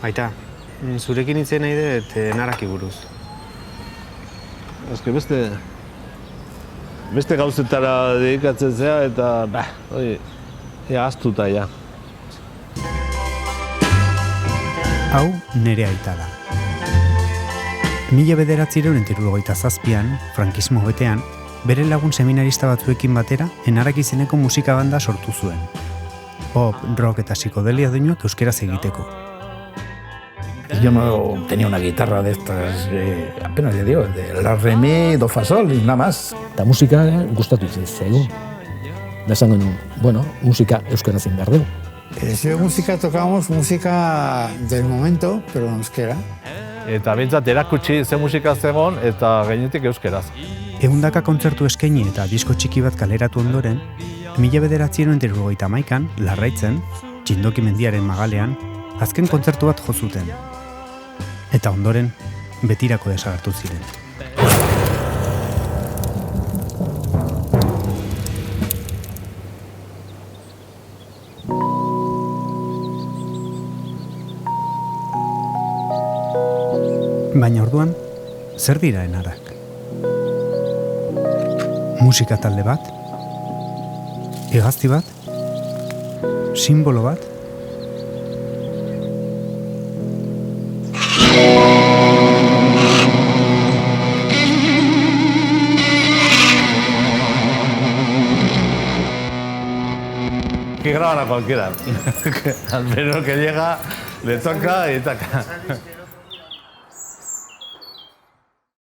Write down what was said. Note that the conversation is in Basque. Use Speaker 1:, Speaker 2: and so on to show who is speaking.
Speaker 1: Aita, zurekin itzen nahi dut Naraki buruz.
Speaker 2: Eske beste gauzetara dedikatzen zea eta, ahaztuta ja.
Speaker 3: Hau nere aita da. 1977an, frankismo betean, bere lagun seminarista batzuekin batera, Enaraki izeneko musika banda sortu zuen. Pop, rock eta psikodelia doinuak euskeraz egiteko.
Speaker 4: Yo no tenía una guitarra de estas, apenas le digo, de la re, mi, do, fa, sol, y nada más. Eta musika gustatu zaigu. Da esango nuen, bueno, musika euskaraz egin behar dugu.
Speaker 5: De música tocábamos música del momento, pero en euskera.
Speaker 2: Eta bintzat erakutsi ze musika zegon eta gainetik euskeraz.
Speaker 3: 100 kontzertu eskaini eta disko txiki bat kaleratu ondoren, 1971an, Larraitzen, Txindoki mendiaren magalean, azken kontzertu bat jo zuten. Eta ondoren, betirako desagertu ziren. Baina orduan, zer dira Enarak? Musika talde bat? Hegazti bat? Simbolo bat?
Speaker 2: Que graban a cualquiera. Al menos que llega, le toca y taca.